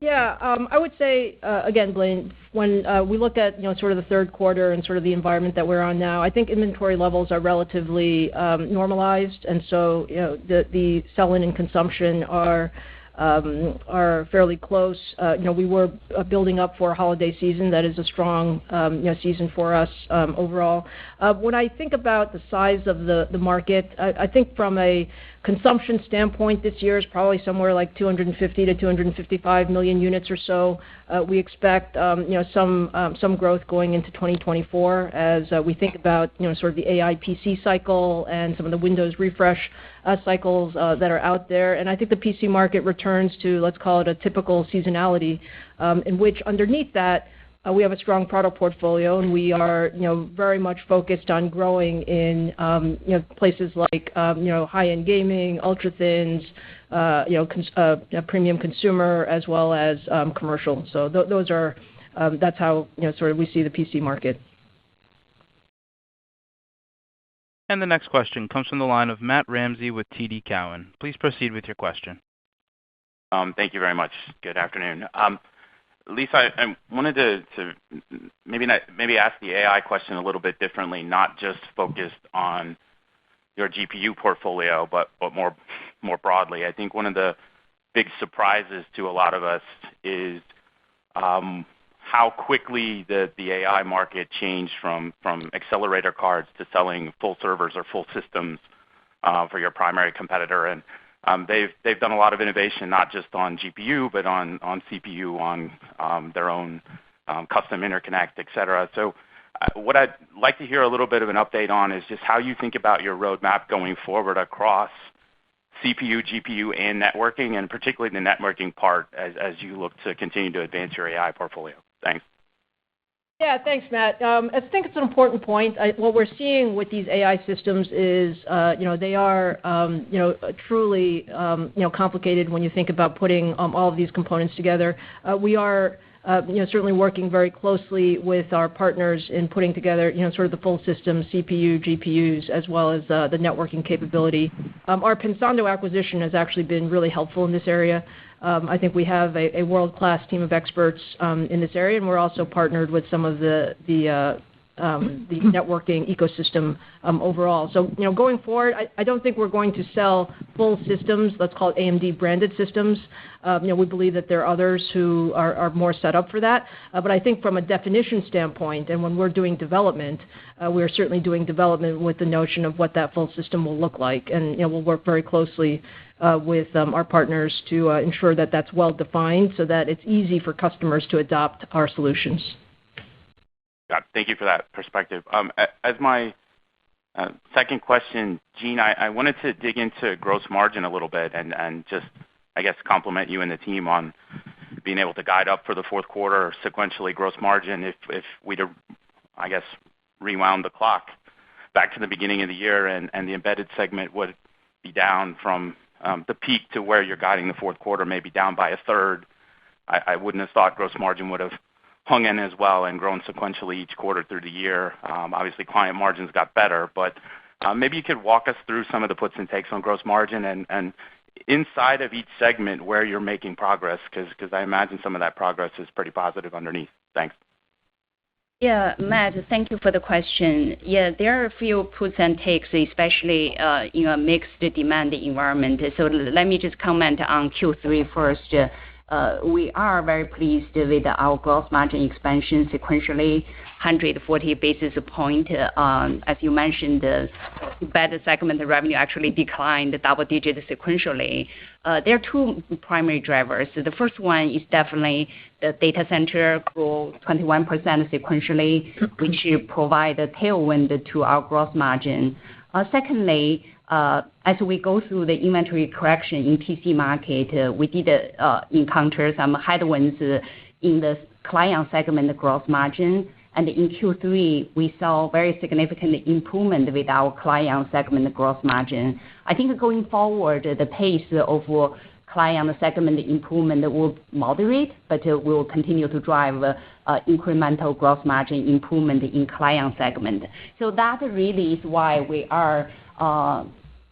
Yeah, I would say, again, Blaine, when we look at, sort of the third quarter and sort of the environment that we're on now, I think inventory levels are relatively normalized. And so, the sell-in and consumption are fairly close. We were building up for a holiday season that is a strong, season for us overall. When I think about the size of the market, I think from a consumption standpoint, this year is probably somewhere like 250 to 255 million units or so. We expect, some growth going into 2024 as we think about, sort of the AI PC cycle and some of the Windows refresh cycles that are out there. And I think the PC market returns to, let's call it a typical seasonality, in which underneath that, we have a strong product portfolio, and we are, very much focused on growing in, places like, high-end gaming, ultra-thins, premium consumer, as well as commercial. So those are, that's how, sort of we see the PC market.
And the next question comes from the line of Matt Ramsey with TD Cowen. Please proceed with your question.
Thank you very much. Good afternoon. Lisa, I wanted to maybe ask the AI question a little bit differently, not just focused on your GPU portfolio, but more broadly. I think one of the big surprises to a lot of us is how quickly the AI market changed from accelerator cards to selling full servers or full systems for your primary competitor. And they've done a lot of innovation, not just on GPU, but on CPU, on their own custom interconnect, et cetera. So what I'd like to hear a little bit of an update on is just how you think about your roadmap going forward across CPU, GPU, and networking, and particularly the networking part as you look to continue to advance your AI portfolio. Thanks.
Yeah, thanks, Matt. I think it's an important point. What we're seeing with these AI systems is, they are, truly, complicated when you think about putting all of these components together. We are, certainly working very closely with our partners in putting together, sort of the full system, CPU, GPUs, as well as the networking capability. Our Pensando acquisition has actually been really helpful in this area. I think we have a world-class team of experts in this area, and we're also partnered with some of the networking ecosystem overall. So, going forward, I don't think we're going to sell full systems, let's call it AMD branded systems. We believe that there are others who are more set up for that. But I think from a definition standpoint, and when we're doing development, we're certainly doing development with the notion of what that full system will look like. And, we'll work very closely with our partners to ensure that that's well defined so that it's easy for customers to adopt our solutions.
Got it. Thank you for that perspective. As my second question, Jean, I wanted to dig into gross margin a little bit and just, I guess, compliment you and the team on being able to guide up for the fourth quarter sequentially gross margin. If we'd have, I guess, rewound the clock back to the beginning of the year and the embedded segment would be down from the peak to where you're guiding the fourth quarter, maybe down by a third, I wouldn't have thought gross margin would have hung in as well and grown sequentially each quarter through the year. Obviously, client margins got better, but maybe you could walk us through some of the puts and takes on gross margin and inside of each segment where you're making progress, because I imagine some of that progress is pretty positive underneath. Thanks.
Yeah, Matt, thank you for the question. Yeah, there are a few puts and takes, especially in a mixed demand environment. So let me just comment on Q3 first. we are very pleased with our gross margin expansion sequentially, 140 basis point. As you mentioned, the embedded segment revenue actually declined double-digit sequentially. There are two primary drivers. The first one is definitely the data center grew 21% sequentially, which provide a tailwind to our gross margin. Secondly, as we go through the inventory correction in PC market, we did encounter some headwinds in the client segment gross margin. And in Q3, we saw very significant improvement with our client segment gross margin. I think going forward, the pace of client segment improvement will moderate, but will continue to drive incremental gross margin improvement in client segment. So that really is why we are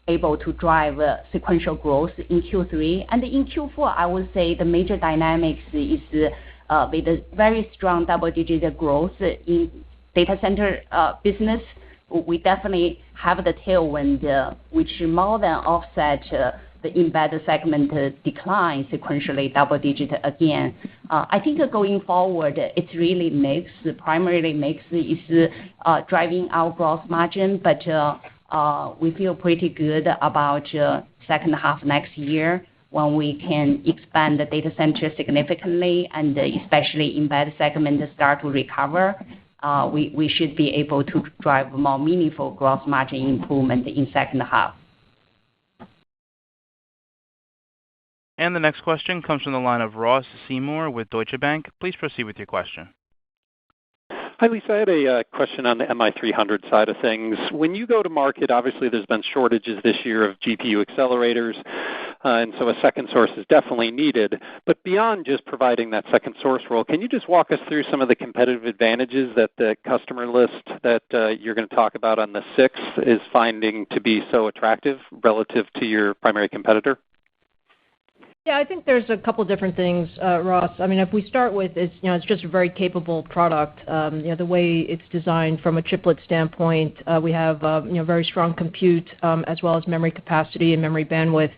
able to drive sequential growth in Q3. And in Q4, I would say the major dynamics is with a very strong double-digit growth in data center business. We definitely have the tailwind, which more than offset the embedded segment decline sequentially double-digit again. I think going forward, it's really mix. Primarily mix is driving our gross margin, but we feel pretty good about second half next year when we can expand the data center significantly and especially embedded segment start to recover. We should be able to drive more meaningful gross margin improvement in second half.
And the next question comes from the line of Ross Seymore with Deutsche Bank. Please proceed with your question.
Hi, Lisa. I had a question on the MI300 side of things. When you go to market, obviously there's been shortages this year of GPU accelerators, and so a second source is definitely needed. But beyond just providing that second source role, can you just walk us through some of the competitive advantages that the customer list that you're going to talk about on the 6th is finding to be so attractive relative to your primary competitor?
Yeah, I think there's a couple different things, Ross. I mean, if we start with it's just a very capable product. The way it's designed from a chiplet standpoint, we have very strong compute as well as memory capacity and memory bandwidth.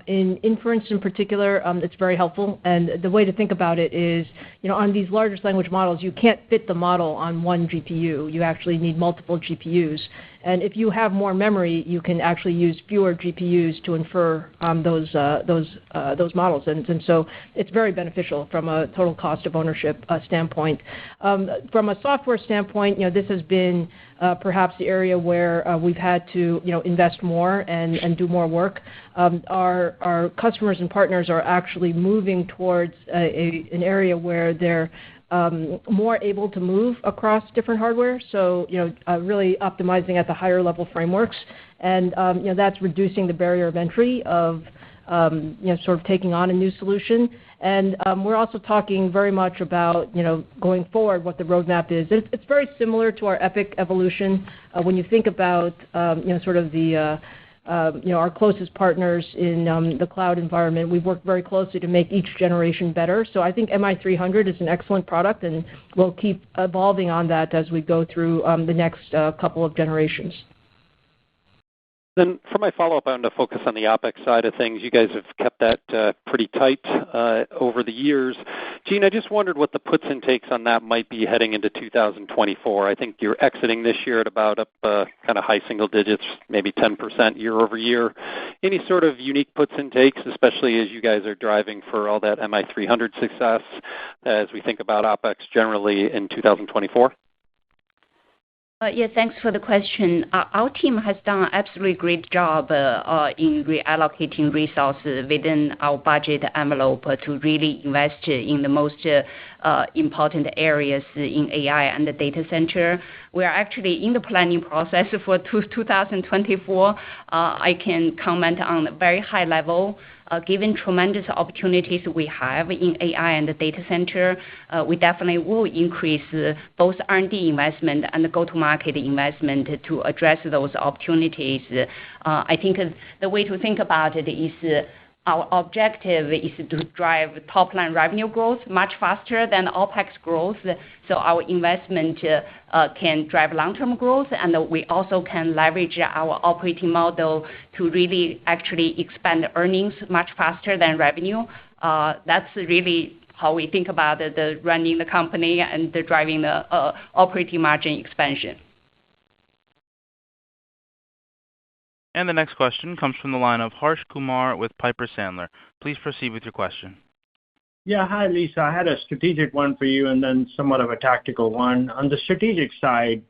In inference in particular, it's very helpful. And the way to think about it is, on these largest language models, you can't fit the model on one GPU. You actually need multiple GPUs. And if you have more memory, you can actually use fewer GPUs to infer those models. And so it's very beneficial from a total cost of ownership standpoint. From a software standpoint, this has been perhaps the area where we've had to invest more and do more work. Our customers and partners are actually moving towards an area where they're more able to move across different hardware, so really optimizing at the higher level frameworks, and that's reducing the barrier of entry of sort of taking on a new solution. And we're also talking very much about going forward what the roadmap is. It's very similar to our EPYC evolution. When you think about sort of the our closest partners in the cloud environment, we've worked very closely to make each generation better. So I think MI300 is an excellent product, and we'll keep evolving on that as we go through the next couple of generations.
Then for my follow-up, I want to focus on the OpEx side of things. You guys have kept that pretty tight over the years. Jean, I just wondered what the puts and takes on that might be heading into 2024. I think you're exiting this year at about up kind of high single digits, maybe 10% year over year. Any sort of unique puts and takes, especially as you guys are driving for all that MI300 success as we think about OpEx generally in 2024?
Yeah, thanks for the question. Our team has done an absolutely great job in reallocating resources within our budget envelope to really invest in the most important areas in AI and the data center. We are actually in the planning process for 2024. I can comment on a very high level. Given tremendous opportunities we have in AI and the data center, we definitely will increase both R&D investment and the go-to-market investment to address those opportunities. I think the way to think about it is our objective is to drive top-line revenue growth much faster than OpEx growth, so our investment can drive long-term growth, and we also can leverage our operating model to really actually expand earnings much faster than revenue. That's really how we think about the running the company and the driving the operating margin expansion.
And the next question comes from the line of Harsh Kumar with Piper Sandler. Please proceed with your question.
Yeah, hi, Lisa. I had a strategic one for you and then somewhat of a tactical one. On the strategic side,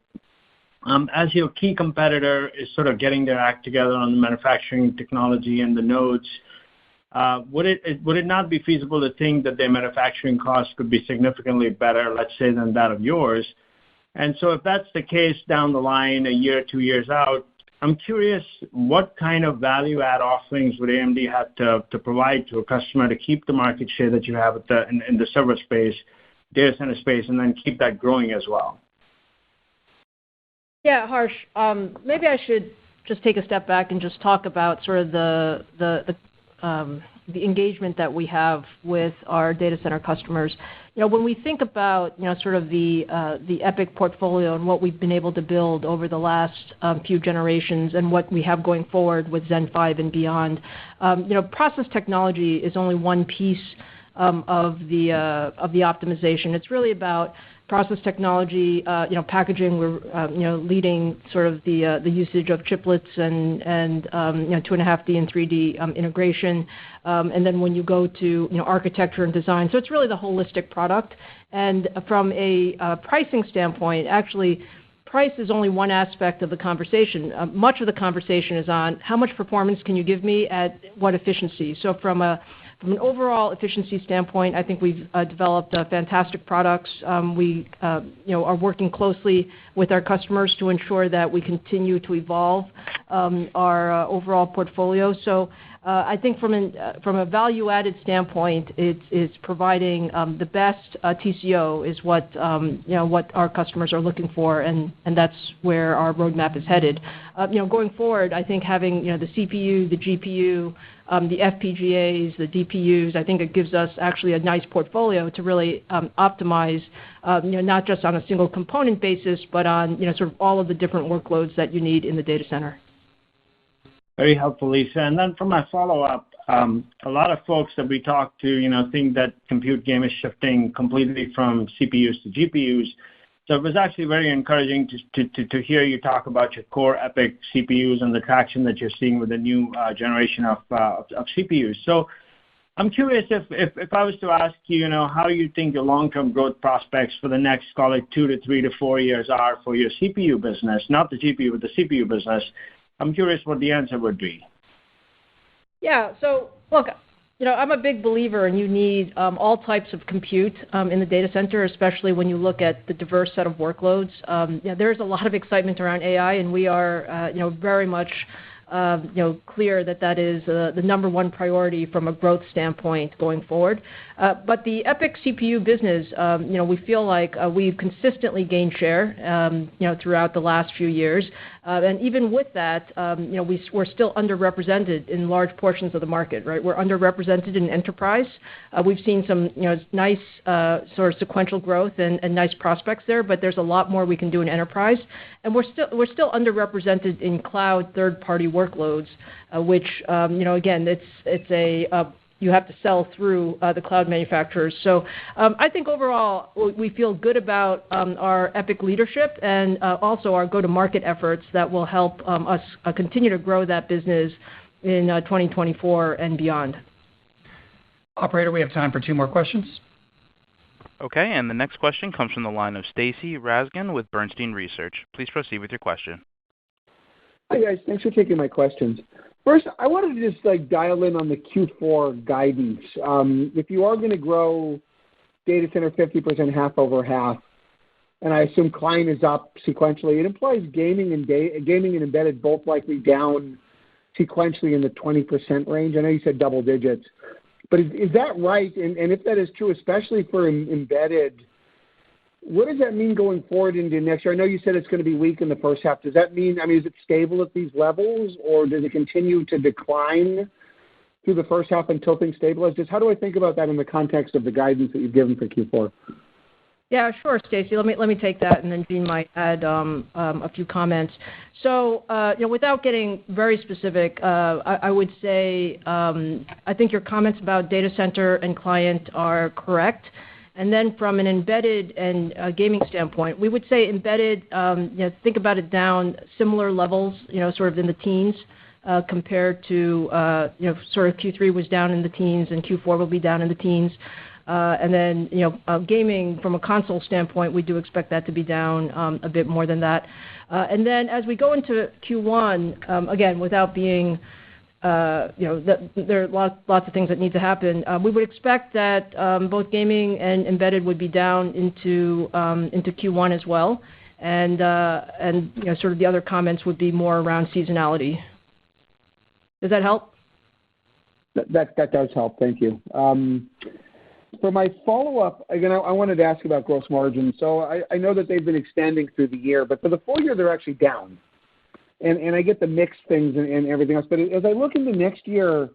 as your key competitor is sort of getting their act together on the manufacturing technology and the nodes, would it not be feasible to think that their manufacturing costs could be significantly better, let's say, than that of yours? And so if that's the case down the line, a year, 2 years out, I'm curious what kind of value-add offerings would AMD have to provide to a customer to keep the market share that you have in the server space, data center space, and then keep that growing as well?
Yeah, Harsh, maybe I should just take a step back and just talk about sort of the engagement that we have with our data center customers. When we think about sort of the EPYC portfolio and what we've been able to build over the last few generations and what we have going forward with Zen 5 and beyond, process technology is only one piece of the optimization. It's really about process technology, packaging. We're leading sort of the usage of chiplets and 2.5D and 3D integration, and then when you go to architecture and design, so it's really the holistic product. And from a pricing standpoint, actually, price is only one aspect of the conversation. Much of the conversation is on how much performance can you give me at what efficiency. So from an overall efficiency standpoint, I think we've developed fantastic products. We are working closely with our customers to ensure that we continue to evolve our overall portfolio. So I think from a value-added standpoint, it's providing the best TCO is what our customers are looking for, and that's where our roadmap is headed. Going forward, I think having the CPU, the GPU, the FPGAs, the DPUs, I think it gives us actually a nice portfolio to really optimize, not just on a single component basis, but on sort of all of the different workloads that you need in the data center.
Very helpful, Lisa. And then for my follow-up, a lot of folks that we talk to, think that compute game is shifting completely from CPUs to GPUs. So it was actually very encouraging to hear you talk about your core EPYC CPUs and the traction that you're seeing with the new generation of CPUs. So I'm curious if I was to ask you, how you think your long-term growth prospects for the next, call it 2 to 3 to 4 years are for your CPU business, not the GPU, but the CPU business. I'm curious what the answer would be.
Yeah. So look, I'm a big believer, and you need all types of compute in the data center, especially when you look at the diverse set of workloads. There's a lot of excitement around AI, and we are, very much, clear that is the number one priority from a growth standpoint going forward. But the EPYC CPU business, we feel like we've consistently gained share, throughout the last few years. And even with that, we're still underrepresented in large portions of the market, right? We're underrepresented in enterprise. We've seen some, nice sort of sequential growth and nice prospects there, but there's a lot more we can do in enterprise. And we're still underrepresented in cloud third-party workloads, which, again, it's you have to sell through the cloud manufacturers. So I think overall we feel good about our EPYC leadership and also our go-to-market efforts that will help us continue to grow that business in 2024 and beyond.
Operator, we have time for 2 more questions.
Okay, and the next question comes from the line of Stacy Rasgon with Bernstein Research. Please proceed with your question.
Hi, guys. Thanks for taking my questions. First, I wanted to just dial in on the Q4 guidance. If you are going to grow data center 50% half over half, and I assume client is up sequentially, it implies gaming and embedded both likely down sequentially in the 20% range. I know you said double digits, but is that right? And if that is true, especially for embedded, what does that mean going forward into next year? I know you said it's going to be weak in the first half. Does that mean, is it stable at these levels, or does it continue to decline through the first half until things stabilize? Just how do I think about that in the context of the guidance that you've given for Q4?
Yeah, sure, Stacy. Let me take that, and then Jean might add a few comments. So, without getting very specific, I would say I think your comments about data center and client are correct. And then from an embedded and gaming standpoint, we would say embedded, think about it down similar levels, sort of in the teens compared to, sort of Q3 was down in the teens and Q4 will be down in the teens. And then, gaming from a console standpoint, we do expect that to be down a bit more than that. And then as we go into Q1, again, without being, there are lots of things that need to happen. We would expect that both gaming and embedded would be down into Q1 as well. And sort of the other comments would be more around seasonality. Does that help?
That does help. Thank you. For my follow-up, again, I wanted to ask about gross margins. So I know that they've been expanding through the year, but for the full year, they're actually down. And I get the mixed things and everything else. But as I look into next year,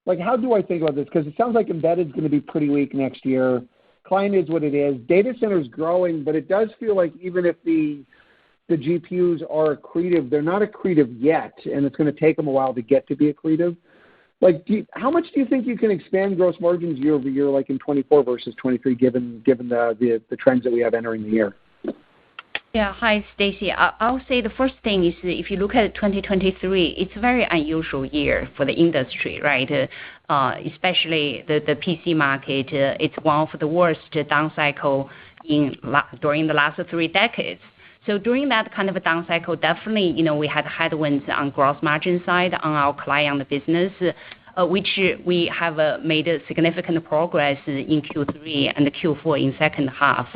like, how do I think about this? Because it sounds like embedded is going to be pretty weak next year. Client is what it is. Data center is growing, but it does feel like even if the GPUs are accretive, they're not accretive yet, and it's going to take them a while to get to be accretive. Like, how much do you think you can expand gross margins year over year, like in 24 versus 23, given the trends that we have entering the year?
Yeah. Hi, Stacy. I'll say the first thing is if you look at 2023, it's a very unusual year for the industry, right? Especially the PC market. It's one of the worst down cycle during the last 3 decades. So during that kind of a down cycle, definitely, we had headwinds on gross margin side on our client business, which we have made a significant progress in Q3 and Q4 in second half.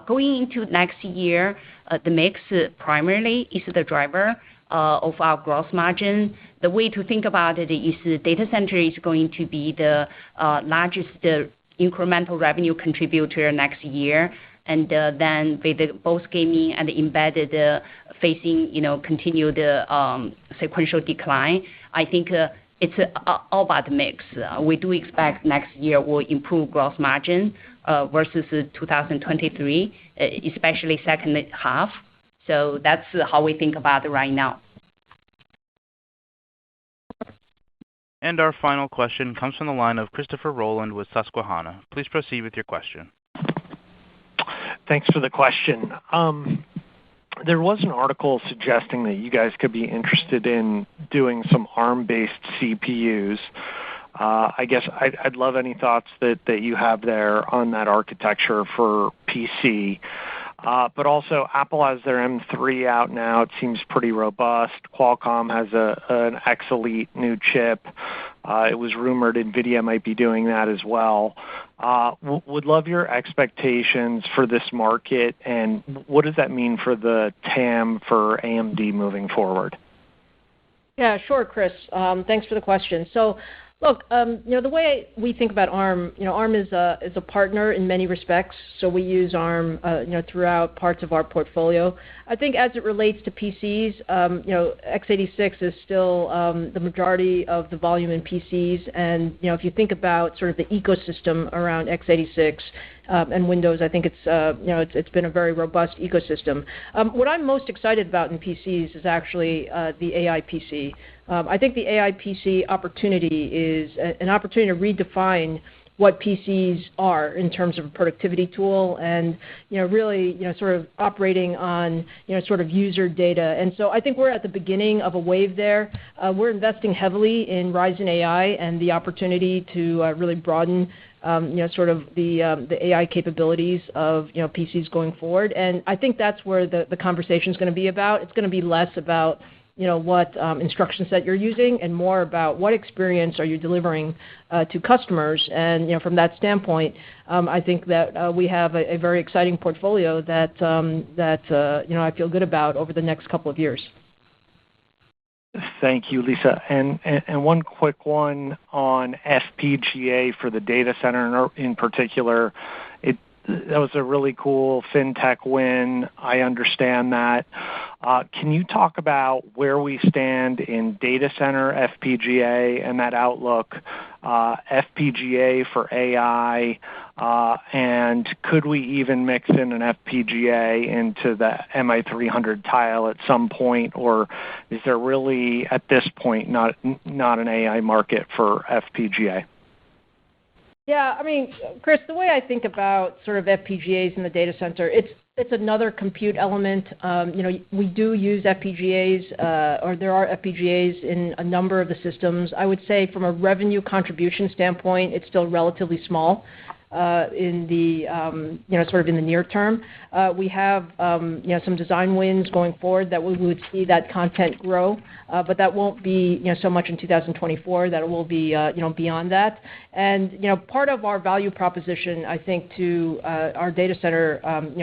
Going into next year, the mix primarily is the driver of our gross margin. The way to think about it is the data center is going to be the largest incremental revenue contributor next year. And then with both gaming and embedded facing, continued sequential decline, I think it's all about the mix. We do expect next year will improve gross margin versus 2023, especially second half. So that's how we think about it right now.
And our final question comes from the line of Christopher Rowland with Susquehanna. Please proceed with your question.
Thanks for the question. There was an article suggesting that you guys could be interested in doing some ARM-based CPUs. I guess I'd love any thoughts that you have there on that architecture for PC. But also, Apple has their M3 out now. It seems pretty robust. Qualcomm has an X Elite new chip. It was rumored NVIDIA might be doing that as well. Would love your expectations for this market, and what does that mean for the TAM for AMD moving forward?
Yeah, sure, Chris. Thanks for the question. So, look, the way we think about ARM, ARM is a partner in many respects. So we use ARM, throughout parts of our portfolio. I think as it relates to PCs, x86 is still the majority of the volume in PCs. And if you think about sort of the ecosystem around x86 and Windows, I think it's been a very robust ecosystem. What I'm most excited about in PCs is actually the AI PC. I think the AI PC opportunity is an opportunity to redefine what PCs are in terms of a productivity tool and, really, sort of operating on, sort of user data. And so I think we're at the beginning of a wave there. We're investing heavily in Ryzen AI and the opportunity to really broaden, sort of the AI capabilities of, PCs going forward. And I think that's where the conversation is going to be about. It's going to be less about what instruction set you're using and more about what experience are you delivering to customers. And from that standpoint, I think that we have a very exciting portfolio that I feel good about over the next couple of years.
Thank you, Lisa. And one quick one on FPGA for the data center in particular. That was a really cool fintech win. I understand that. Can you talk about where we stand in data center FPGA and that outlook, FPGA for AI, and could we even mix in an FPGA into the MI300 tile at some point, or is there really, at this point, not an AI market for FPGA?
Yeah, I mean, Chris, the way I think about sort of FPGAs in the data center, it's another compute element. We do use FPGAs, or there are FPGAs in a number of the systems. I would say from a revenue contribution standpoint, it's still relatively small in the sort of in the near term. We have some design wins going forward that we would see that content grow, but that won't be so much in 2024. That will be beyond that. And part of our value proposition, I think, to our data center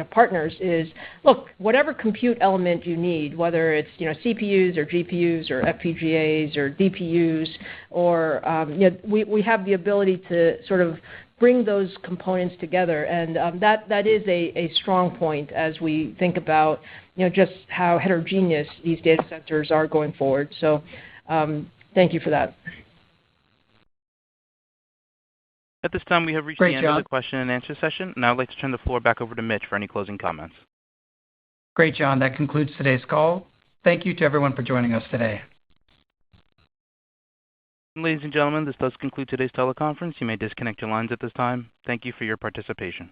partners is, look, whatever compute element you need, whether it's CPUs or GPUs or FPGAs or DPUs, or we have the ability to sort of bring those components together, and that is a strong point as we think about just how heterogeneous these data centers are going forward. So thank you for that.
At this time, we have reached the end of the question and answer session. Now I'd like to turn the floor back over to Mitch for any closing comments.
Great, John. That concludes today's call. Thank you to everyone for joining us today.
Ladies and gentlemen, this does conclude today's teleconference. You may disconnect your lines at this time. Thank you for your participation.